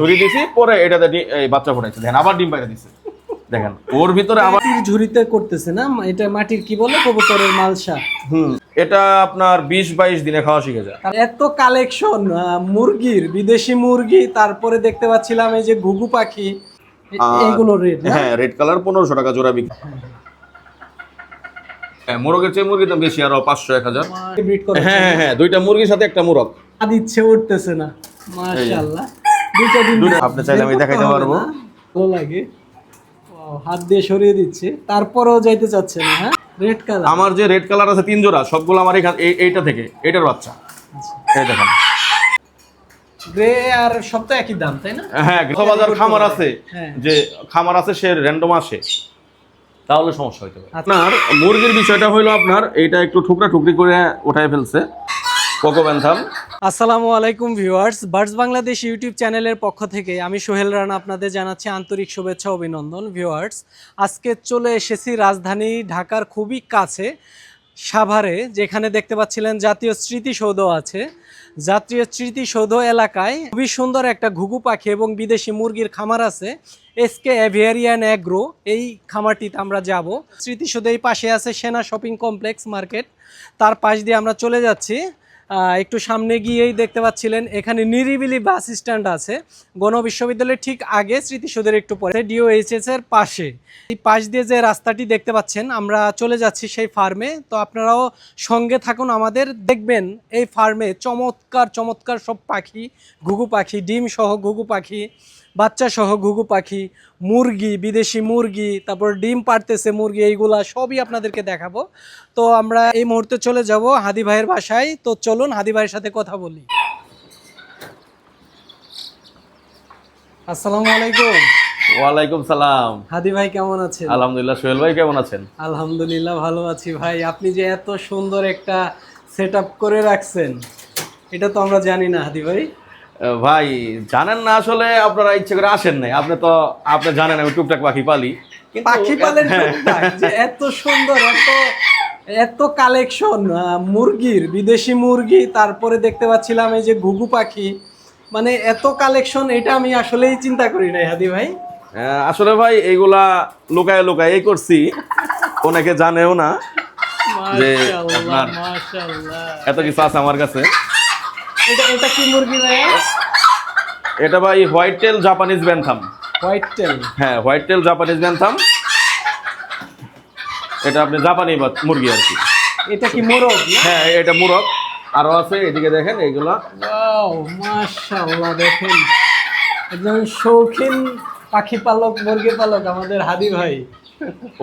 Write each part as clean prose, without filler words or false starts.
ঝুরি দিছি, পরে এটাতে এই বাচ্চা ফোটাইছে, দেখেন আবার ডিম বাইরে দিছে। দেখেন ওর ভিতরে আবার মাটির ঝুড়িতে করতেছে না, এটা মাটির কি বলে, কবুতরের মালসা। এটা আপনার 20-22 দিনে খাওয়া শিখে যায়। এত কালেকশন মুরগির, বিদেশি মুরগি, তারপরে দেখতে পাচ্ছিলাম এই যে ঘুঘু পাখি, এগুলো রেট। হ্যাঁ, রেড কালার 1500 টাকা জোড়া বিক্রি। হ্যাঁ, মোরগের চেয়ে মুরগির দাম বেশি, আরো 500-1000। ব্রিড করে। হ্যাঁ হ্যাঁ, দুইটা মুরগির সাথে একটা মোরগ। আর ইচ্ছে উঠতেছে না, মাশাআল্লাহ। দুইটা দিন আপনি চাইলে আমি দেখাইতে পারবো। ভালো লাগে। হাত দিয়ে সরিয়ে দিচ্ছে, তারপরেও যাইতে চাচ্ছে না। হ্যাঁ, রেড কালার। আমার যে রেড কালার আছে 3 জোড়া, সবগুলো আমার এখান এইটা থেকে, এটার বাচ্চা। এই দেখেন গ্রে আর সব তো একই দাম, তাই না? হ্যাঁ, বাজার খামার আছে, হ্যাঁ। যে খামার আছে সে র্যান্ডম আসে, তাহলে সমস্যা হইতে পারে। আপনার মুরগির বিষয়টা হলো আপনার এইটা একটু টুকরা টুকরি করে উঠায় ফেলছে কোকো ব্যান্থাম। আসসালামু আলাইকুম ভিউয়ার্স, বার্ডস বাংলাদেশ ইউটিউব চ্যানেলের পক্ষ থেকে আমি সোহেল রানা আপনাদের জানাচ্ছি আন্তরিক শুভেচ্ছা অভিনন্দন। ভিউয়ার্স, আজকে চলে এসেছি রাজধানী ঢাকার খুবই কাছে সাভারে, যেখানে দেখতে পাচ্ছিলেন জাতীয় স্মৃতিসৌধ আছে। জাতীয় স্মৃতিসৌধ এলাকায় খুবই সুন্দর একটা ঘুঘু পাখি এবং বিদেশি মুরগির খামার আছে, এসকে এভিয়ারিয়ান অ্যাগ্রো। এই খামারটিতে আমরা যাব। স্মৃতিসৌধের পাশে আছে সেনা শপিং কমপ্লেক্স মার্কেট, তার পাশ দিয়ে আমরা চলে যাচ্ছি। একটু সামনে গিয়েই দেখতে পাচ্ছিলেন এখানে নিরিবিলি বাস স্ট্যান্ড আছে, গণ বিশ্ববিদ্যালয়ের ঠিক আগে, স্মৃতিসৌধের একটু পরে, ডিওএইচএস এর পাশে। এই পাশ দিয়ে যে রাস্তাটি দেখতে পাচ্ছেন, আমরা চলে যাচ্ছি সেই ফার্মে। তো আপনারাও সঙ্গে থাকুন আমাদের, দেখবেন এই ফার্মে চমৎকার চমৎকার সব পাখি, ঘুঘু পাখি, ডিম সহ ঘুঘু পাখি, বাচ্চা সহ ঘুঘু পাখি, মুরগি, বিদেশি মুরগি, তারপর ডিম পাড়তেছে মুরগি, এইগুলা সবই আপনাদেরকে দেখাবো। তো আমরা এই মুহূর্তে চলে যাব হাদি ভাইয়ের বাসায়। তো চলুন হাদি ভাইয়ের সাথে কথা বলি। আসসালামু আলাইকুম। ওয়ালাইকুম সালাম। হাদি ভাই কেমন আছেন? আলহামদুলিল্লাহ। সোহেল ভাই কেমন আছেন? আলহামদুলিল্লাহ ভালো আছি ভাই। আপনি যে এত সুন্দর একটা সেটআপ করে রাখছেন, এটা তো আমরা জানি না হাদি ভাই। ভাই জানেন না, আসলে আপনারা ইচ্ছে করে আসেন নাই। আপনি জানেন আমি টুকটাক পাখি পালি, কিন্তু পাখি পালেন টুকটাক, যে এত সুন্দর, এত কালেকশন মুরগির, বিদেশি মুরগি, তারপরে দেখতে পাচ্ছিলাম এই যে ঘুঘু পাখি, মানে এত কালেকশন, এটা আমি আসলেই চিন্তা করি নাই হাদি ভাই। আসলে ভাই এইগুলা লুকায় লুকায় এই করছি, অনেকে জানেও না যে আপনার এত কিছু আছে আমার কাছে। এটা কি মুরগি ভাই? এটা ভাই হোয়াইট টেল জাপানিজ ব্যান্থাম। হোয়াইট টেল? হ্যাঁ, হোয়াইট টেল জাপানিজ ব্যান্থাম। এটা আপনি জাপানি মুরগি আর কি। এটা কি মোরগ? হ্যাঁ, এটা মুরগ। আরো আছে, এদিকে দেখেন এইগুলা। ওয়াও, মাশাআল্লাহ। দেখেন একজন শৌখিন পাখি পালক, মুরগি পালক আমাদের হাদি ভাই।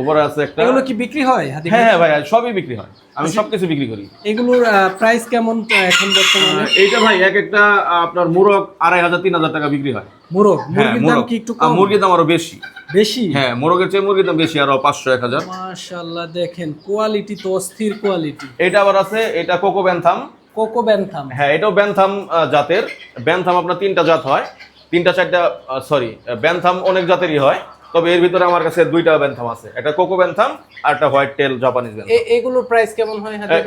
উপরে আছে একটা। এগুলো কি বিক্রি হয় হাদি ভাই? হ্যাঁ ভাই, সবই বিক্রি হয়, আমি সবকিছু বিক্রি করি। এগুলোর প্রাইস কেমন এখন বর্তমানে? এইটা ভাই এক একটা আপনার মুরগ 2500-3000 টাকা বিক্রি হয়। মুরগ? হ্যাঁ, মুরগির দাম কি একটু কম? মুরগির দাম আরো বেশি। বেশি? হ্যাঁ, মুরগের চেয়ে মুরগির দাম বেশি, আরো 500-1000। মাশাআল্লাহ, দেখেন কোয়ালিটি তো অস্থির কোয়ালিটি। এটা আবার আছে, এটা কোকো ব্যান্থাম। Cocoa bantam? হ্যাঁ, এটাও ব্যান্থাম জাতের। ব্যান্থাম আপনার 3টা জাত হয়, 3টা-4টা, সরি, ব্যান্থাম অনেক জাতেরই হয়, তবে এর ভিতরে আমার কাছে 2টা ব্যান্থাম আছে, একটা কোকো ব্যান্থাম আর একটা হোয়াইট টেল জাপানিজ ব্যান্থাম। এগুলোর প্রাইস কেমন হয় হাদি ভাই?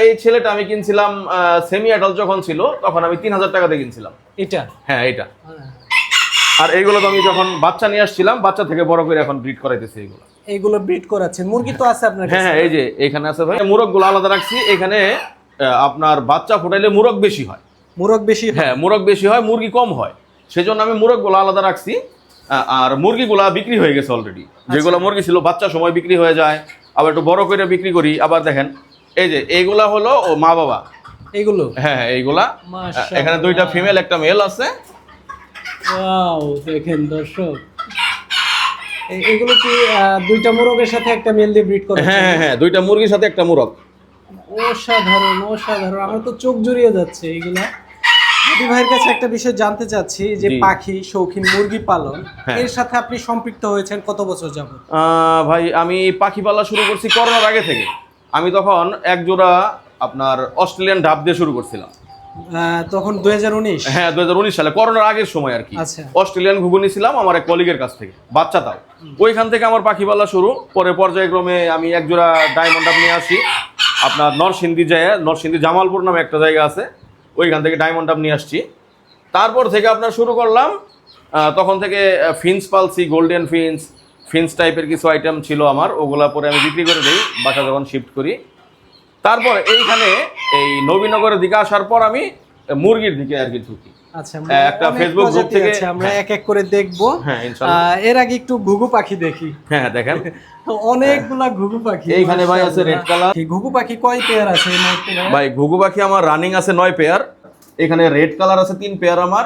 এই ছেলেটা আমি কিনছিলাম সেমি অ্যাডাল্ট যখন ছিল, তখন আমি 3000 টাকা দিয়ে কিনছিলাম এটা। হ্যাঁ, এটা। আর এইগুলো তো আমি যখন বাচ্চা নিয়ে আসছিলাম, বাচ্চা থেকে বড় করে এখন ব্রিড করাইতেছি এইগুলো। এইগুলো ব্রিড করাচ্ছেন? মুরগি তো আছে আপনার কাছে? হ্যাঁ, এই যে এখানে আছে ভাই, মুরগগুলো আলাদা রাখছি। এখানে আপনার বাচ্চা ফুটাইলে মুরগ বেশি হয়। মুরগ বেশি? হ্যাঁ, মুরগ বেশি হয়, মুরগি কম হয়, সেজন্য আমি মুরগগুলো আলাদা রাখছি। আর মুরগিগুলা বিক্রি হয়ে গেছে অলরেডি। যেগুলো মুরগি ছিল বাচ্চা সময় বিক্রি হয়ে যায়, আবার একটু বড় করে বিক্রি করি। আবার দেখেন এই যে এইগুলা হলো ও মা বাবা। এগুলো? হ্যাঁ, এইগুলা। মাশাআল্লাহ। এখানে 2টা ফিমেল, একটা মেল আছে। ওয়াও, দেখেন দর্শক, এগুলো কি 2টা মুরগের সাথে একটা মেল দিয়ে ব্রিড করে? হ্যাঁ হ্যাঁ হ্যাঁ, 2টা মুরগির সাথে একটা মুরগ। অসাধারণ অসাধারণ, আমার তো চোখ জুড়িয়ে যাচ্ছে এইগুলা। হাদি ভাইয়ের কাছে একটা বিষয় জানতে চাচ্ছি, যে পাখি শৌখিন মুরগি পালন, এর সাথে আপনি সম্পৃক্ত হয়েছেন কত বছর যাবত? ভাই আমি পাখি পালা শুরু করছি করোনার আগে থেকে। আমি তখন এক জোড়া আপনার অস্ট্রেলিয়ান ডাব দিয়ে শুরু করছিলাম। তখন 2019? হ্যাঁ, 2019 সালে, করোনার আগের সময় আর কি। আচ্ছা। অস্ট্রেলিয়ান ঘুঘু নিয়েছিলাম আমার এক কলিগের কাছ থেকে, বাচ্চা তাও। ওইখান থেকে আমার পাখি পালা শুরু। পরে পর্যায়ক্রমে আমি এক জোড়া ডায়মন্ড ডাব নিয়ে আসি আপনার নরসিংদী নরসিংদী জামালপুর নামে একটা জায়গা আছে, ওইখান থেকে ডায়মন্ড ডাব নিয়ে আসছি। তারপর থেকে আপনার শুরু করলাম তখন থেকে ফিন্স পালসি, গোল্ডেন ফিন্স টাইপের কিছু আইটেম ছিল আমার, ওগুলা পরে আমি বিক্রি করে দিই বাসা যখন শিফট করি। তারপর এইখানে এই নবীনগরের দিকে আসার পর আমি মুরগির দিকে আর কি ঢুকি। আচ্ছা, একটা অনেক ফেসবুক গ্রুপ প্রজাতি থেকে আছে, আমরা এক এক করে দেখবো। হ্যাঁ ইনশাআল্লাহ। এর আগে একটু ঘুঘু পাখি দেখি। হ্যাঁ দেখেন অনেকগুলা ঘুঘু পাখি এইখানে ভাই আছে রেড কালার। ঘুঘু পাখি কয় পেয়ার আছে এই মুহূর্তে ভাই? ভাই ঘুঘু পাখি আমার রানিং আছে 9 পেয়ার। এখানে রেড কালার আছে 3 পেয়ার আমার,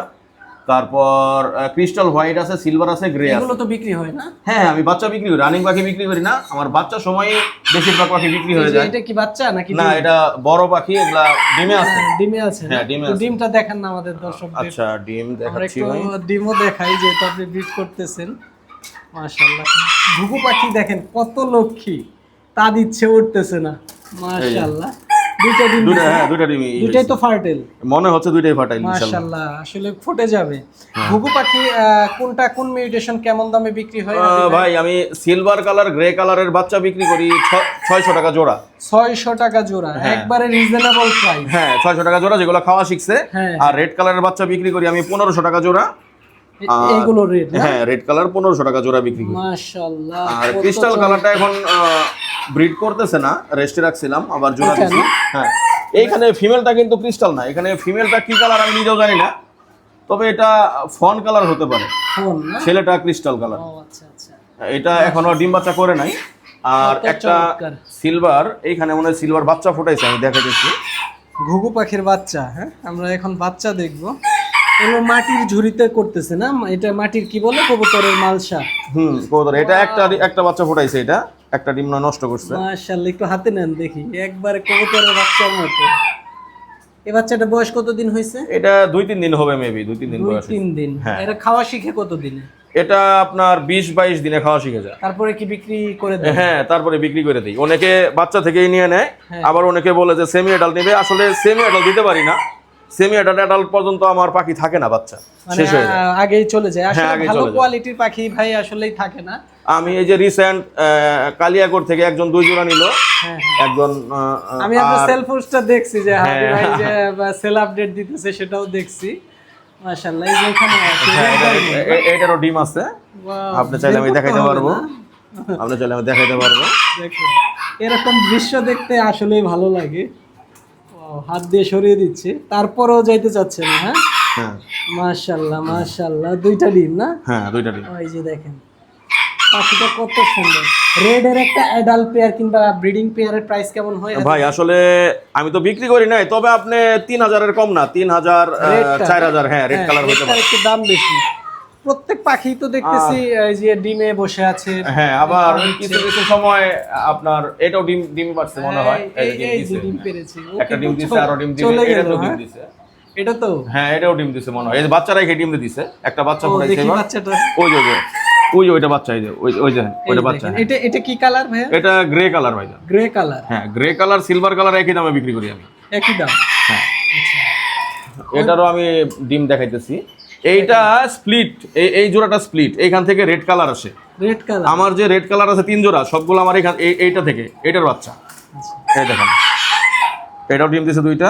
তারপর ক্রিস্টাল হোয়াইট আছে, সিলভার আছে, গ্রে আছে। এগুলো তো বিক্রি হয় না? হ্যাঁ আমি বাচ্চা বিক্রি করি, রানিং পাখি বিক্রি করি না। আমার বাচ্চা সময় বেশিরভাগ পাখি বিক্রি হয়ে যায়। এটা কি বাচ্চা নাকি না এটা বড় পাখি, এগুলা ডিমে আছে। ডিমে আছে? হ্যাঁ ডিমে তো আছে। ডিমটা দেখান না আমাদের দর্শকদের। আচ্ছা ডিম আমরা দেখাচ্ছি একটু ভাই। ডিমও দেখাই, যেহেতু আপনি ব্রিড করতেছেন। মাশাআল্লাহ, ঘুঘু পাখি দেখেন কত লক্ষ্মী, তা দিচ্ছে উঠতেছে না। মাশাআল্লাহ, দুইটা ডিম দুইটা, দিছে। হ্যাঁ দুইটা ডিমই। দুইটাই তো ফার্টেল মনে হচ্ছে দুইটাই ফাটাইল ইনশাআল্লাহ। মাশাআল্লাহ, আসলে ফুটে যাবে। ঘুঘু পাখি কোনটা কোন মিউটেশন কেমন দামে বিক্রি হয়? ভাই আমি সিলভার কালার, গ্রে কালারের বাচ্চা বিক্রি করি 600 টাকা জোড়া। 600 টাকা জোড়া, একবারে রিজনেবল প্রাইস। হ্যাঁ 600 টাকা জোড়া, যেগুলো খাওয়া শিখছে। হ্যাঁ। আর রেড কালারের বাচ্চা বিক্রি করি আমি 1500 টাকা জোড়া। এইগুলো রেড না? হ্যাঁ রেড কালার 1500 টাকা জোড়া বিক্রি করি। মাশাআল্লাহ, আর ক্রিস্টাল কালারটা এখন ব্রিড করতেছে না, রেস্টে রাখছিলাম, আবার জোড়া দিচ্ছি। হ্যাঁ এইখানে ফিমেলটা কিন্তু ক্রিস্টাল না, এখানে ফিমেলটা কি কালার আমি নিজেও জানি না, তবে এটা ফন কালার হতে পারে, ফোন না? ছেলেটা ক্রিস্টাল কালার। ও আচ্ছা আচ্ছা, এটা এখনো ডিম বাচ্চা করে নাই। আর কত একটা চমৎকার। সিলভার, এইখানে মনে হয় সিলভার বাচ্চা ফুটাইছে, আমি দেখা দিচ্ছি। ঘুঘু পাখির বাচ্চা। হ্যাঁ, আমরা এখন বাচ্চা দেখবো। এগুলো মাটির ঝুড়িতে করতেছে না? এটা মাটির কি বলে, কবুতরের মালসা। কবুতর এটা একটা বাচ্চা ফুটাইছে, এটা একটা ডিম নষ্ট করছে। মাশাআল্লাহ, একটু হাতে নেন দেখি, একবারে কবুতরের বাচ্চার মতো। এই বাচ্চাটা বয়স কতদিন হয়েছে? এটা 2-3 দিন হবে, মেবি 2-3 দিন বয়স। 2-3 দিন। হ্যাঁ। এরা খাওয়া শিখে কতদিনে? এটা আপনার 20-22 দিনে খাওয়া শিখে যায়। তারপরে কি বিক্রি করে দেয়? হ্যাঁ তারপরে বিক্রি করে দিই। অনেকে বাচ্চা থেকেই নিয়ে নেয়, হ্যাঁ। আবার অনেকে বলে যে সেমি অ্যাডাল্ট নেবে। আসলে সেমি অ্যাডাল্ট দিতে পারি না, সেমি অ্যাডাল্ট পর্যন্ত আমার পাখি থাকে না, বাচ্চা মানে শেষ হয়ে যায়। আগেই চলে যায়। হ্যাঁ, আসলে আগেই ভালো চলে যায়। কোয়ালিটির পাখি ভাই আসলেই থাকে না। আমি এই যে রিসেন্ট কালিয়াকোট থেকে একজন 2 জোড়া নিল, হ্যাঁ, একজন আমি আপনার আর- সেল পোস্টটা দেখছি যে হাবি হ্যাঁ। ভাই যে সেল আপডেট দিতেছে, সেটাও দেখছি। মাশাআল্লাহ, এই যে এখানে আছে। হ্যাঁ, এটারও ডিম আছে। Wow, আপনি চাইলে আমি বের করতে দেখাইতে হবে পারবো, না? আপনি চাইলে আমি দেখাইতে পারবো। দেখুন, এরকম দৃশ্য দেখতে আসলেই ভালো লাগে। Wow, হাত দিয়ে সরিয়ে দিচ্ছে, তারপরেও যাইতে চাচ্ছে না। হ্যাঁ হ্যাঁ মাশাআল্লাহ মাশাআল্লাহ, দুইটা ডিম না? হ্যাঁ দুইটা ডিম। ওই যে দেখেন পাখিটা কত সুন্দর। রেড এর একটা অ্যাডাল্ট পেয়ার কিংবা ব্রিডিং পেয়ারের প্রাইস কেমন হয়? ভাই আসলে আমি তো বিক্রি করি নাই, তবে আপনি 3000 এর কম না, 3000 রেডটা? 4000। হ্যাঁ রেড কালার হতে রেডটার পারে। একটু দাম বেশি। প্রত্যেক পাখি তো দেখতেছি এই যে ডিমে বসে আছে। হ্যাঁ আবার কিছু কিছু সময় আপনার এটাও ডিম পারছে মনে হয়, এই যে ডিম এই যে দিছে। ডিম পেরেছে, ও একটা কিন্তু ডিম দিছে, আরো ডিম দিবে, চলে গেল। এটাও ডিম হ্যাঁ? দিছে। এটা তো হ্যাঁ এটাও ডিম দিছে মনে হয়, এই যে বাচ্চারাই ডিম দিছে, একটা বাচ্চা ও, ফুটাইছে দেখি এবার। বাচ্চাটা। ওই যে ওইটা বাচ্চা, এই যে ওই যে এই ওইটা যে বাচ্চা। দেখেন, এটা কি কালার ভাইয়া? এটা গ্রে কালার ভাই। Grey colour. হ্যাঁ গ্রে কালার সিলভার কালার একই দামে বিক্রি করি আমি। একই দাম। হ্যাঁ আচ্ছা, এটারও আমি ডিম দেখাইতেছি। এইটা স্প্লিট, এই জোড়াটা স্প্লিট, এইখান থেকে রেড কালার আসে। Red colour. আমার যে রেড কালার আছে 3 জোড়া, সবগুলো আমার এইটা থেকে, এটার বাচ্চা। আচ্ছা, এই দেখেন এটাও ডিম দিছে 2টা,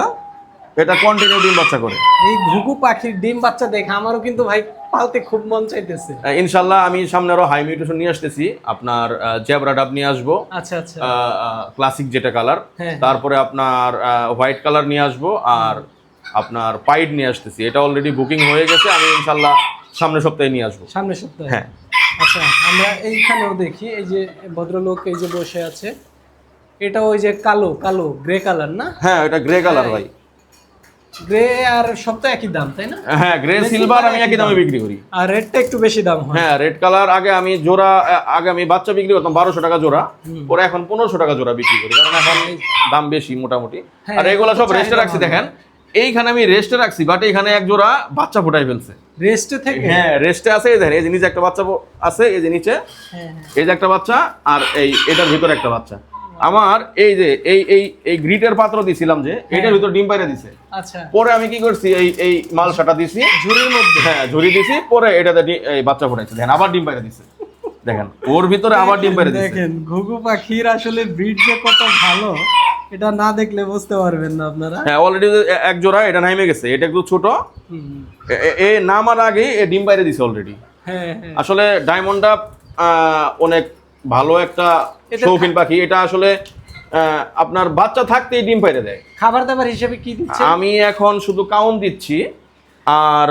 এটা কন্টিনিউ ডিম বাচ্চা করে। এই ঘুঘু পাখির ডিম বাচ্চা দেখে আমারও কিন্তু ভাই পালতে খুব মন চাইতেছে। ইনশাল্লাহ আমি সামনে আরো হাই মিউটেশন নিয়ে আসতেছি, আপনার জেব্রা ডাব নিয়ে আসবো, আচ্ছা আচ্ছা, ক্লাসিক যেটা কালার, হ্যাঁ। তারপরে আপনার হোয়াইট কালার নিয়ে আসবো, আর আপনার পাইড নিয়ে আসতেছি। এটা অলরেডি বুকিং হয়ে গেছে, আমি ইনশাল্লাহ সামনের সপ্তাহে নিয়ে আসবো। সামনের সপ্তাহে। হ্যাঁ আচ্ছা, আমরা এইখানেও দেখি, এই যে ভদ্রলোক এই যে বসে আছে, এটা ওই যে কালো কালো গ্রে কালার না? হ্যাঁ এটা গ্রে কালার ভাই। গ্রে আর সব তো একই দাম, তাই না? হ্যাঁ গ্রে সিলভার আমি একই দামে বিক্রি করি। আর রেডটা একটু বেশি দাম হয়। হ্যাঁ রেড কালার আগে আমি জোড়া, আগে আমি বাচ্চা বিক্রি করতাম 1200 টাকা জোড়া, পরে এখন 1500 টাকা জোড়া বিক্রি করি, কারণ এখন দাম বেশি মোটামুটি। হ্যাঁ, আর এগুলো সব চাহিদা রেস্টে রাখছি, ভালো। দেখেন এইখানে আমি রেস্টে রাখছি, বাট এখানে এক জোড়া বাচ্চা ফুটাই ফেলছে। রেস্টে থেকে? হ্যাঁ রেস্টে আছে, এই দেখেন এই যে নিচে একটা বাচ্চা আছে, এই যে নিচে হ্যাঁ, এই যে একটা বাচ্চা, আর এটার ভিতরে একটা বাচ্চা। আমার এই যে এই গ্রিটের পাত্র দিছিলাম যে, এটার ভিতর ডিম পাইরা দিছে। আচ্ছা, পরে আমি কি করছি, এই মালসাটা দিছি ঝুড়ির মধ্যে। হ্যাঁ ঝুড়ি দিছি, পরে এটাতে এই বাচ্চা ফুটাইছে, দেখেন আবার ডিম পাইরা দিছে, দেখেন ওর ভিতরে আবার ডিম পাইরা দিছে। দেখেন ঘুঘু পাখির আসলে ব্রিড যে কত ভালো এটা না দেখলে বুঝতে পারবেন না আপনারা। হ্যাঁ অলরেডি এক জোড়া এটা নামে গেছে, এটা একটু ছোট, হুম, এ নামার আগে এ ডিম বাইরে দিছে অলরেডি। হ্যাঁ হ্যাঁ। আসলে ডায়মন্ড ডাব অনেক ভালো একটা শৌখিন পাখি। এটা আসলে আপনার বাচ্চা থাকতেই ডিম পাইরে দেয়। খাবার দাবার হিসেবে কি দিচ্ছে? আমি এখন শুধু কাউন দিচ্ছি আর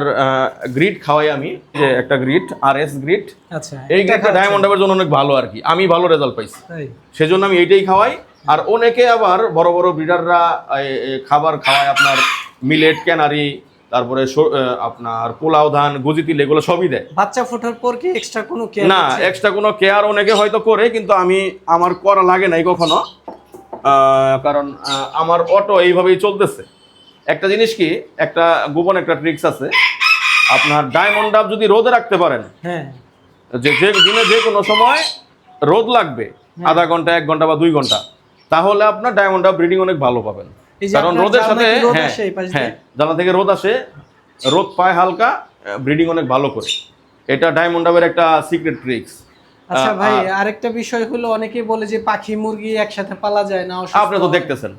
গ্রিড খাওয়াই আমি, যে একটা গ্রিড RS গ্রিড। আচ্ছা, এই এটা গ্রিডটা ডায়মন্ড ডাবের জন্য অনেক ভালো আর কি, আমি ভালো রেজাল্ট পাইছি, তাই? সেজন্য আমি এইটাই খাওয়াই। আর অনেকে আবার বড় বড় ব্রিডাররা খাবার খাওয়ায় আপনার মিলেট, ক্যানারি, তারপরে আপনার পোলাও ধান, গুজি তিল, এগুলো সবই দেয়। বাচ্চা ফোটার পর কি এক্সট্রা কোনো কেয়ার? না, এক্সট্রা কোনো কেয়ার অনেকে হয়তো করে, কিন্তু আমার করা লাগে নাই কখনো, কারণ আমার অটো এইভাবেই চলতেছে। একটা জিনিস কি, একটা গোপন একটা ট্রিক্স আছে, আপনার ডায়মন্ড ডাব যদি রোদে রাখতে পারেন, হ্যাঁ, যে দিনে যে কোনো সময় রোদ লাগবে, আধা ঘন্টা, 1 ঘন্টা বা 2 ঘন্টা, তাহলে আপনার ডায়মন্ড ডাব ব্রিডিং অনেক ভালো পাবেন। এই যে কারণ আপনার রোদের জানলা সাথে, কি রোদ হ্যাঁ আসে এই পাশ দিয়ে? হ্যাঁ, জানলা থেকে রোদ আসে, রোদ পায় হালকা, ব্রিডিং অনেক ভালো করে। এটা ডায়মন্ড ডাবের একটা সিক্রেট ট্রিক্স। আচ্ছা ভাই, আরেকটা বিষয় হলো, অনেকেই বলে যে পাখি মুরগি একসাথে পালা যায় না, অসুস্থ আপনি তো হয়। দেখতেছেন,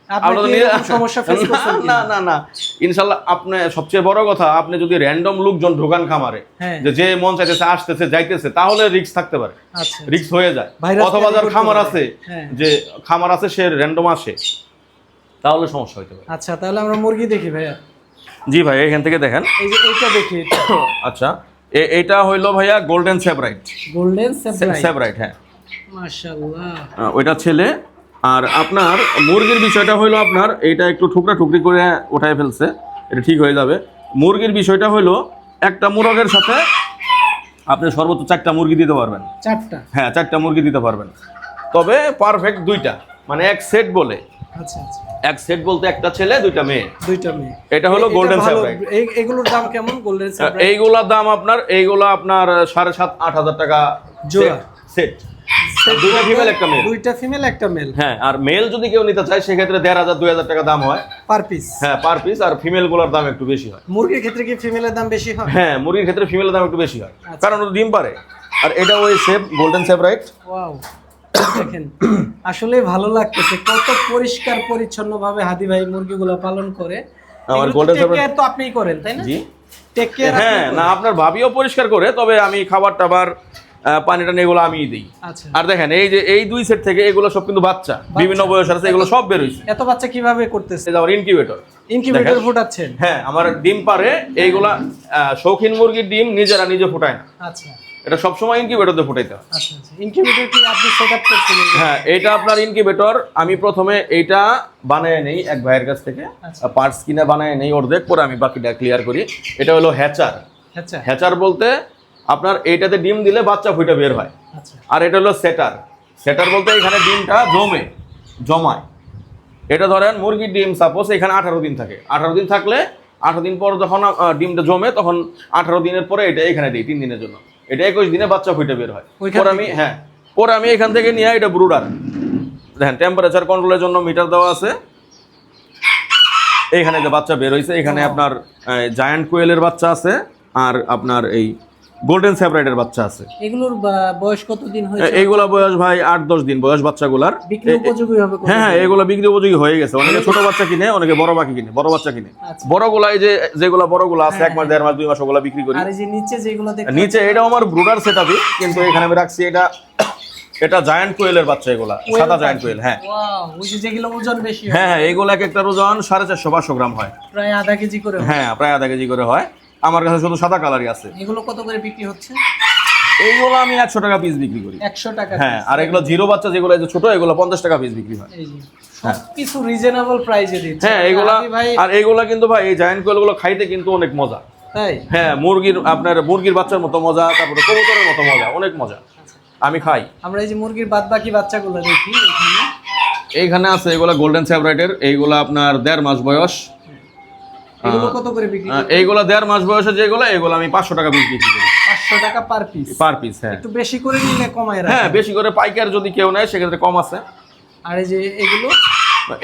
আপনি কি এরকম সমস্যা ফেস করছেন না কিনা? না না, ইনশাল্লাহ। আপনি সবচেয়ে বড় কথা, আপনি যদি র্যান্ডম লোকজন ঢোকান খামারে, হ্যাঁ। যে মন চাইতেছে আসতেছে যাইতেছে, তাহলে রিস্ক থাকতে পারে, আচ্ছা, রিস্ক হয়ে যায়। ভাইরাস অথবা যার ক্যারি খামার করতে আছে, হ্যাঁ। যে খামার আছে সে র্যান্ডম আসে, তাহলে সমস্যা হইতে পারে। আচ্ছা, তাহলে আমরা মুরগি দেখি ভাইয়া। জি ভাই, এখান থেকে দেখেন। এই যে এইটা দেখি, আচ্ছা, এইটা হইলো ভাইয়া golden Sebright. Golden Sebright. Sebright, হ্যাঁ, মাশাআল্লাহ। ওইটা ছেলে। আর আপনার মুরগির বিষয়টা হইলো, আপনার এইটা একটু ঠুকরা ঠুকরি করে উঠায় ফেলছে, এটা ঠিক হয়ে যাবে। মুরগির বিষয়টা হইলো, একটা মুরগের সাথে আপনি সর্বোচ্চ 4টা মুরগি দিতে পারবেন। 4টা? হ্যাঁ, 4টা মুরগি দিতে পারবেন, তবে পারফেক্ট 2টা, মানে এক সেট বলে। আচ্ছা আচ্ছা, এক সেট বলতে একটা ছেলে 2টা মেয়ে। 2টা মেয়ে। এটা হলো গোল্ডেন সেভরাইট। এগুলোর দাম কেমন গোল্ডেন সেভরাইট? এইগুলার দাম আপনার 7,500-8,000 টাকা জোড়া সেট। 2টা ফিমেল একটা মেল। 2টা ফিমেল একটা মেল। হ্যাঁ, আর মেল যদি কেউ নিতে চায় সেক্ষেত্রে 1,500-2,000 টাকা দাম হয় পার পিস? হ্যাঁ, পার পিস। আর ফিমেল গুলোর দাম একটু বেশি হয়। মুরগির ক্ষেত্রে কি ফিমেলের দাম বেশি হয়? হ্যাঁ, মুরগির ক্ষেত্রে ফিমেলের দাম একটু বেশি হয়, আচ্ছা। কারণ ওটা ডিম পারে। আর এটা ওই সেভ গোল্ডেন সেভরাইট। ওয়াও, দেখেন আসলে ভালো লাগতেছে, কত পরিষ্কার পরিচ্ছন্ন ভাবে হাদি ভাই মুরগিগুলো পালন করে। আমার এগুলো golden take separate- care তো আপনিই করেন, তাই না? জি, টেক কেয়ার? হ্যাঁ, না আপনার ভাবিও পরিষ্কার করে, তবে আমি খাবার টাবার, পানি টানি এগুলো আমিই দিই। আচ্ছা, আর দেখেন, এই যে এই 2 সেট থেকে এগুলো সব কিন্তু বাচ্চা, বিভিন্ন বয়স আছে, এগুলো সব বের হইছে। এত বাচ্চা কিভাবে করতেছে? এই যে আমার ইনকিউবেটর। ইনকিউবেটর ফুটাচ্ছেন? হ্যাঁ, আমার ডিম পারে এইগুলা, শৌখিন মুরগির ডিম নিজে ফুটায় না, আচ্ছা এটা সবসময় ইনকিউবেটরে ফুটাইতে হয়। আচ্ছা আচ্ছা, ইনকিউবেটর কি আপনি সেটআপ করছেন? হ্যাঁ, এটা আপনার ইনকিউবেটর। আমি প্রথমে এইটা বানায় নেই এক ভাইয়ের কাছ থেকে, আচ্ছা। পার্টস কিনে বানায় নেই অর্ধেক, পরে আমি বাকিটা ক্লিয়ার করি। এটা হলো হ্যাচার। আচ্ছা হ্যাচার বলতে আপনার এইটাতে ডিম দিলে বাচ্চা ফুইটা বের হয়। আচ্ছা, আর এটা হলো সেটার। সেটার বলতে এখানে ডিমটা জমায়। এটা ধরেন মুরগির ডিম সাপোজ এখানে 18 দিন থাকে, 18 দিন থাকলে 18 দিন পর যখন ডিমটা জমে, তখন 18 দিনের পরে এটা এখানে দিই 3 দিনের জন্য। এটা 21 দিনে বাচ্চা ফুইটা বের হয়। ওইখান পরে আমি থেকে? হ্যাঁ, পরে আমি এখান থেকে নিয়ে এটা ব্রুডার। দেখেন, টেম্পারেচার কন্ট্রোলের জন্য মিটার দেওয়া আছে। এইখানে যে বাচ্চা বের হয়েছে, এখানে আপনার জায়ান্ট কোয়েলের বাচ্চা আছে, আর আপনার এই গোল্ডেন সেভরাইটের বাচ্চা আছে। এগুলোর বয়স কতদিন হয়েছে? এইগুলা বয়স ভাই 8-10 দিন বয়স বাচ্চাগুলার। বিক্রি উপযোগী হবে কত? হ্যাঁ, এগুলো বিক্রি উপযোগী হয়ে গেছে। অনেকে ছোট বাচ্চা কিনে, অনেকে বড় বাচ্চা কিনে। আচ্ছা। বড়গুলা এই যে যেগুলা বড়গুলা আছে 1 মাস 1.5 মাস 2 মাস, ওগুলা বিক্রি করি। আর এই যে নিচে যেগুলো দেখতে নিচে এটাও আমার ব্রুডার সেটআপই, কিন্তু এখানে আমি রাখছি এটা জায়ান্ট কোয়েলের বাচ্চা, এগুলা সাদা জায়ান্ট কোয়েল। হ্যাঁ ওয়াও, ওই যে যেগুলো ওজন বেশি হয়, হ্যাঁ, এগুলো এক একটা ওজন 450-500 গ্রাম হয়। প্রায় আধা কেজি করে হয়। হ্যাঁ, প্রায় আধা কেজি করে হয়। আমার কাছে শুধু সাদা কালারই আছে। এগুলো কত করে বিক্রি হচ্ছে? এইগুলো আমি 100 টাকা পিস বিক্রি করি। 100 টাকা? হ্যাঁ, আর এগুলো জিরো বাচ্চা যেগুলো এই যে ছোট, এগুলো 50 টাকা পিস বিক্রি হয়। এই যে সবকিছু রিজনেবল প্রাইসে দিচ্ছে। হ্যাঁ, এগুলা হাদি ভাই, আর এগুলা কিন্তু ভাই এই জায়ান্ট কোয়েলগুলো খাইতে কিন্তু অনেক মজা। তাই? হ্যাঁ, মুরগির বাচ্চার মতো মজা, তারপরে কবুতরের মতো মজা, অনেক মজা। আমি খাই। আমরা এই যে মুরগির বাদ বাকি বাচ্চাগুলো দেখি এখানে। এইখানে আছে এগুলা গোল্ডেন সেভরাইটের, এইগুলা আপনার 1.5 মাস বয়স। এগুলো কত করে বিক্রি করেন? এইগুলা 1.5 মাস বয়সে যেগুলো, এগুলো আমি 500 টাকা পিস বিক্রি করি। 500 টাকা পার পিস? পার পিস, হ্যাঁ। একটু বেশি করে নিলে কমায় রাখেন? হ্যাঁ, বেশি করে পাইকার যদি কেউ নেয় সেক্ষেত্রে কম আছে। আর এই যে এগুলো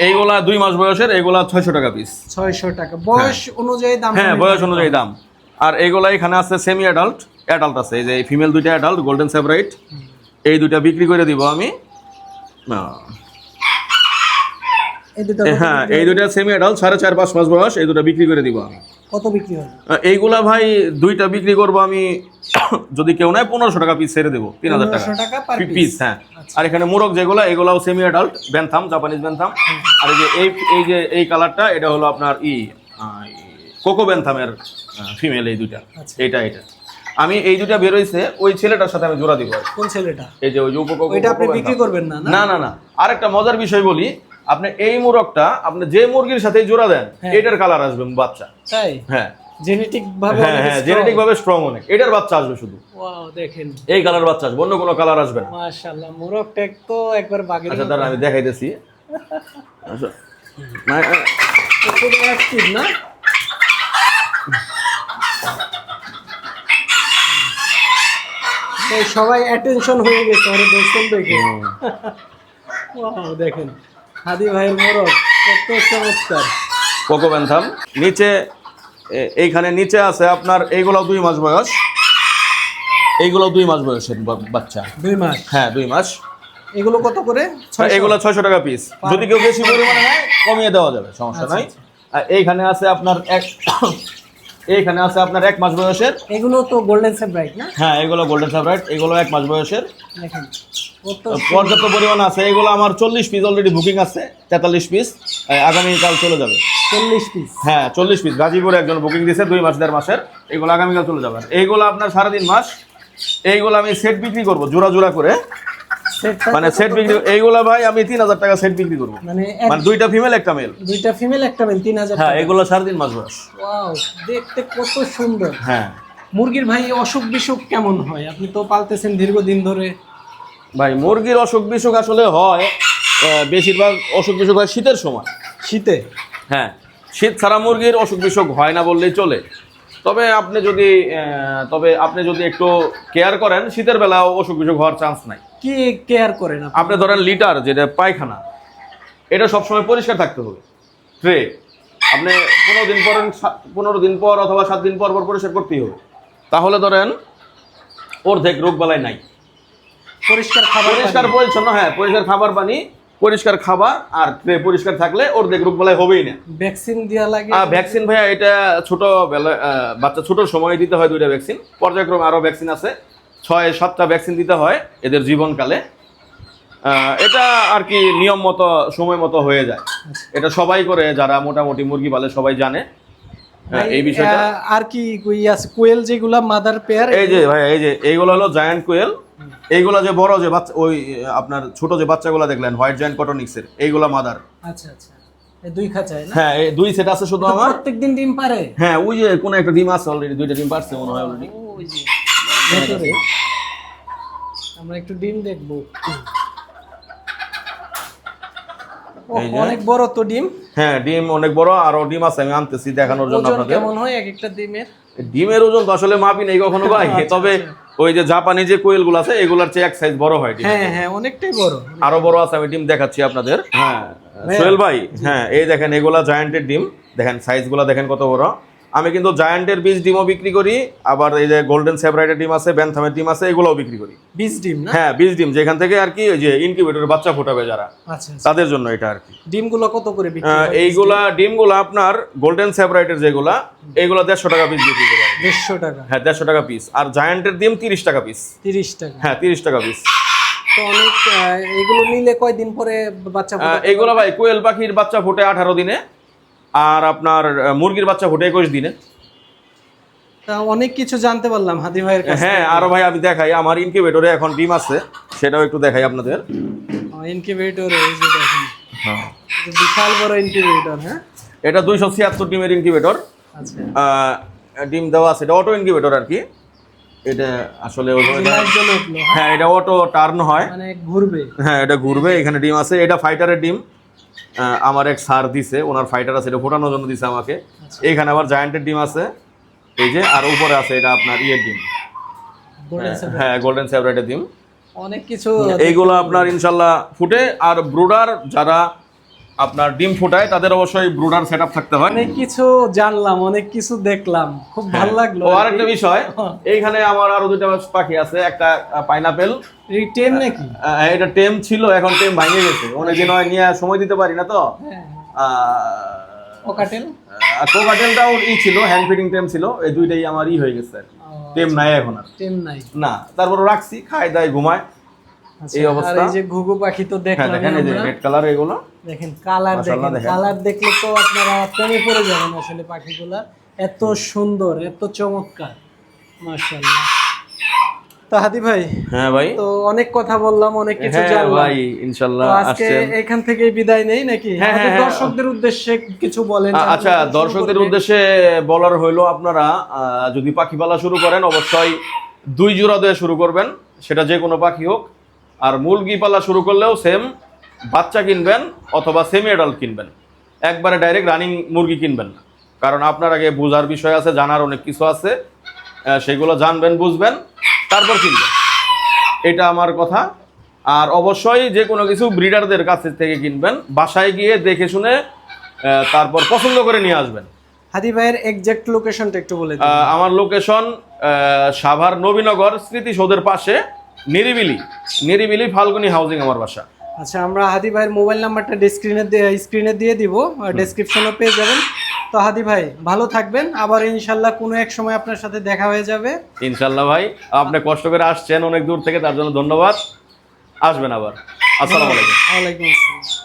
এইগুলা 2 মাস বয়সের, এইগুলা 600 টাকা পিস। 600 টাকা বয়স অনুযায়ী দাম? হ্যাঁ, বয়স অনুযায়ী দাম। আর এগুলা এখানে আছে সেমি অ্যাডাল্ট আছে, এই যে ফিমেল 2টা অ্যাডাল্ট গোল্ডেন সেভরাইট, এই 2টা বিক্রি করে দিব আমি। এই দুটো হ্যাঁ এই দুইটা সেমি অ্যাডাল্ট 4.5-5 মাস বয়স, এই দুটো বিক্রি করে দিব আমি। কত বিক্রি হবে? এইগুলা ভাই দুইটা বিক্রি করবো আমি যদি কেউ নেয় 1500 টাকা পিস ছেড়ে দেবো, 3000 টাকা 1500 টাকা পার পিস। হ্যাঁ আর এখানে মোরগ যেগুলো এগুলাও semi adult bantam, Japanese bantam. আর এই যে এই কালারটা এটা হলো আপনার কোকো ব্যান্থামের ফিমেল, এই দুইটা। এটা আমি এই দুইটা বের হইছে ওই ছেলেটার সাথে আমি জোড়া দিব। কোন ছেলেটা? এই যে ওই যে উপকোকো, ওইটা আপনি বিক্রি করবেন না? না না না। আরেকটা মজার বিষয় বলি, আপনি এই মোরগটা আপনি যে মুরগির সাথে জোড়া দেন এটার কালার আসবে বাচ্চা। তাই? হ্যাঁ জেনেটিক ভাবে হ্যাঁ জেনেটিক ভাবে স্ট্রং অনেক, এটার বাচ্চা আসবে শুধু। ওয়াও দেখেন এই কালার বাচ্চা আসবে, অন্য কোনো কালার আসবে না। মাশাআল্লাহ মোরগটা তো একবার বাগের আচ্ছা দাঁড়া আমি দেখাইতেছি। আচ্ছা না কত অ্যাক্টিভ না? এই সবাই অ্যাটেনশন হয়ে গেছে আরে দর্শন দেখে। ওয়াও দেখেন হাদি ভাইয়ের মোরগ কত চমৎকার। কোকো ব্যান্থাম নিচে এইখানে নিচে আছে আপনার এইগুলো 2 মাস বয়স, এইগুলো 2 মাস বয়সের বাচ্চা। 2 মাস? হ্যাঁ 2 মাস। এগুলো কত করে? এগুলো 600 টাকা পিস। যদি কেউ বেশি পরিমাণে নেয় কমিয়ে দেওয়া যাবে, সমস্যা নাই। আর এইখানে আছে আপনার এইখানে আছে আপনার 1 মাস বয়সের। এগুলো তো গোল্ডেন সেব্রাইট না? হ্যাঁ এগুলো গোল্ডেন সেব্রাইট, এগুলো 1 মাস বয়সের। দেখেন কত পর্যাপ্ত পরিমাণ আছে। এগুলো আমার 40 পিস অলরেডি বুকিং আছে, 43 পিস আগামীকাল চলে যাবে। 40 পিস? হ্যাঁ 40 পিস গাজীপুরে একজন বুকিং দিয়েছে 2 মাস 1.5 মাসের, এগুলো আগামীকাল চলে যাবে। এইগুলো আপনার 3.5 মাস। এইগুলো আমি সেট বিক্রি করব জোড়া জোড়া করে, মানে সেট বিক্রি। এইগুলো ভাই আমি 3000 টাকা সেট বিক্রি করব, মানে দুইটা ফিমেল একটা মেল। দুইটা ফিমেল একটা মেল 3000 হ্যাঁ টাকা? এগুলো 3.5 মাস বয়স। ওয়াও দেখতে কত সুন্দর। হ্যাঁ মুরগির ভাই অসুখ বিসুখ কেমন হয়? আপনি তো পালতেছেন দীর্ঘদিন ধরে। ভাই মুরগির অসুখ বিসুখ আসলে হয়, বেশিরভাগ অসুখ বিসুখ হয় শীতের সময়। শীতে? হ্যাঁ শীত ছাড়া মুরগির অসুখ বিসুখ হয় না বললেই চলে। তবে আপনি যদি একটু কেয়ার করেন শীতের বেলাও অসুখ বিসুখ হওয়ার চান্স নাই। কি কেয়ার করেন আপনি ধরেন লিটার যেটা পায়খানা, এটা সবসময় পরিষ্কার থাকতে হবে। ট্রে আপনি 15 দিন পর অথবা 7 দিন পর পর পরিষ্কার করতেই হবে। তাহলে ধরেন অর্ধেক রোগ বালাই নাই। পরিষ্কার খাবার, পরিষ্কার পরিচ্ছন্ন, হ্যাঁ পরিষ্কার খাবার পানি, পরিষ্কার খাবার আর ট্রে পরিষ্কার থাকলে অর্ধেক রোগ বালাই হবেই না। ভ্যাকসিন দেওয়া লাগে? ভ্যাকসিন ভাইয়া এটা ছোট বাচ্চা ছোট সময় দিতে হয় 2টা ভ্যাকসিন, পর্যায়ক্রমে আরো ভ্যাকসিন আছে, 6-7টা ভ্যাকসিন দিতে হয় এদের জীবনকালে। এটা আর কি নিয়ম মতো সময় মতো হয়ে যায়। এটা সবাই করে, যারা মোটামুটি মুরগি পালে সবাই জানে এই বিষয়টা। আর কি কোয়েল যেগুলা মাদার পেয়ার? এই যে ভাই এই যে এইগুলো হলো জায়ান্ট কোয়েল। এইগুলা যে বড় যে বাচ্চা, ওই আপনার ছোট যে বাচ্চাগুলো দেখলেন হোয়াইট জায়ান্ট কটনিক্সের, এইগুলা মাদার। আচ্ছা আচ্ছা এই 2 খাঁচায় না? হ্যাঁ এই 2 সেট আছে শুধু আমার। প্রত্যেকদিন ডিম পারে? হ্যাঁ ওই যে কোন একটা ডিম আছে অলরেডি, 2টা ডিম পারছে মনে হয় অলরেডি। ওই যে ভেতরে আমরা একটু ডিম দেখব। অনেক বড় তো ডিম। হ্যাঁ ডিম অনেক বড়, আরো ডিম আছে আমি আনতেছি দেখানোর জন্য আপনাদের। কেমন হয় এক একটা ডিমের? ডিমের ওজন তো আসলে মাপি নেই কখনো ভাই, তবে ওই যে জাপানি যে কোয়েল গুলো আছে এগুলার চেয়ে 1 সাইজ বড় হয় ডিম। হ্যাঁ হ্যাঁ অনেকটাই বড়, আরো বড় আছে, আমি ডিম দেখাচ্ছি আপনাদের। হ্যাঁ সোহেল ভাই, হ্যাঁ এই দেখেন এগুলা জায়ান্টের ডিম, দেখেন সাইজ গুলা দেখেন কত বড়। আমি কিন্তু জায়ান্টের বীজ ডিমও বিক্রি করি, আবার এই যে গোল্ডেন সেব্রাইটের ডিম আছে, ব্যান্থামের ডিম আছে, এগুলোও বিক্রি করি। বীজ ডিম না? হ্যাঁ বীজ ডিম, যেখান থেকে আর কি ওই যে ইনকিউবেটরে বাচ্চা ফোটাবে যারা, আচ্ছা তাদের জন্য এটা আর কি। ডিমগুলো কত করে বিক্রি হয়? এইগুলা ডিমগুলো আপনার গোল্ডেন সেব্রাইটের যেগুলা, এইগুলা 150 টাকা পিস বিক্রি করে। 150 টাকা? হ্যাঁ 150 টাকা পিস। আর জায়ান্টের ডিম 30 টাকা পিস। 30 টাকা? হ্যাঁ 30 টাকা পিস। তো অনেক। এগুলো নিলে কয়দিন পরে বাচ্চা ফোটাবে? এইগুলো ভাই কোয়েল পাখির বাচ্চা ফোটে 18 দিনে, আর আপনার মুরগির বাচ্চা ফোটে 21 দিনে। অনেক কিছু জানতে পারলাম হাদি ভাইয়ের কাছে। হ্যাঁ আরো ভাই আমি দেখাই, আমার ইনকিউবেটরে এখন ডিম আছে, সেটাও একটু দেখাই আপনাদের। ইনকিউবেটর এই যে দেখেন, হ্যাঁ বিশাল বড় ইনকিউবেটর। হ্যাঁ এটা 276 ডিমের ইনকিউবেটর। আচ্ছা ডিম দেওয়া আছে, এটা অটো ইনকিউবেটর আর কি। এটা আসলে হ্যাঁ এটা অটো টার্ন হয়, মানে ঘুরবে। হ্যাঁ এটা ঘুরবে। এখানে ডিম আছে, এটা ফাইটারের ডিম। আমার এক স্যার দিছে, ওনার ফাইটার আছে, এটা ফোটানোর জন্য দিছে আমাকে। এখানে আবার জায়ান্টের ডিম আছে এই যে, আর উপরে আছে এটা আপনার ইয়ের ডিম, হ্যাঁ গোল্ডেন সেব্রাইটের ডিম। অনেক কিছু এইগুলো আপনার ইনশাল্লাহ ফুটে। আর ব্রুডার যারা আপনার ডিম ফুটায় তাদের অবশ্যই ব্রুডার সেটআপ থাকতে হয়। অনেক কিছু জানলাম, অনেক কিছু দেখলাম, খুব ভালো লাগলো। ও আরেকটা বিষয়, এইখানে আমার আরো দুইটা পাখি আছে, একটা পাইনাপেল। এই টেম নাকি? এটা টেম ছিল, এখন টেম ভাঙে গেছে, অনেকদিন হয় নিয়ে সময় দিতে পারি না তো। কোকাটেল, কোকাটেলটাও ছিল, হ্যান্ড ফিডিং টেম ছিল, এই দুইটাই আমার হয়ে গেছে। টেম নাই এখন আর, টেম নাই না, তারপর রাখছি, খায় দায় ঘুমায়, এই অবস্থা। আর এই যে ঘুঘু পাখি তো দেখলাম, দেখেন এই যে রেড কালার, এগুলো দেখেন কালার, দেখেন কালার দেখলে তো আপনারা প্রেমে পড়ে যাবেন আসলে পাখিগুলা, এত সুন্দর, এত চমৎকার, মাশাআল্লাহ। তো হাদি ভাই, হ্যাঁ ভাই, তো অনেক কথা বললাম, অনেক কিছু জানলাম ভাই, ইনশাআল্লাহ আজকে এখান থেকে বিদায় নেই নাকি? আমাদের দর্শকদের উদ্দেশ্যে কিছু বলেন। আচ্ছা, দর্শকদের উদ্দেশ্যে বলার হইলো, আপনারা যদি পাখি পালা শুরু করেন অবশ্যই 2 জোড়া দিয়ে শুরু করবেন, সেটা যে কোনো পাখি হোক। আর মুরগি পালা শুরু করলেও সেম, বাচ্চা কিনবেন অথবা সেমি অ্যাডাল্ট কিনবেন, একবারে ডাইরেক্ট রানিং মুরগি কিনবেন না। কারণ আপনার আগে বোঝার বিষয় আছে, জানার অনেক কিছু আছে, সেগুলো জানবেন, বুঝবেন, তারপর কিনবেন, এটা আমার কথা। আর অবশ্যই যে কোনো কিছু ব্রিডারদের কাছে থেকে কিনবেন, বাসায় গিয়ে দেখে শুনে তারপর পছন্দ করে নিয়ে আসবেন। হাদি ভাইয়ের এক্সাক্ট লোকেশনটা একটু বলে দিন। আমার লোকেশন সাভার নবীনগর স্মৃতিসৌধের পাশে, নিরিবিলি ফাল্গুনি হাউজিং আমার বাসা। আচ্ছা, আমরা হাদি ভাইয়ের মোবাইল নাম্বারটা স্ক্রিনে দিয়ে দিব, ডেসক্রিপশনে পেয়ে যাবেন। তো হাদি ভাই ভালো থাকবেন, আবার ইনশাল্লাহ কোনো এক সময় আপনার সাথে দেখা হয়ে যাবে। ইনশাল্লাহ ভাই, আপনি কষ্ট করে আসছেন অনেক দূর থেকে, তার জন্য ধন্যবাদ। আসবেন আবার। আসসালামু আলাইকুম। ওয়ালাইকুম আসসালাম।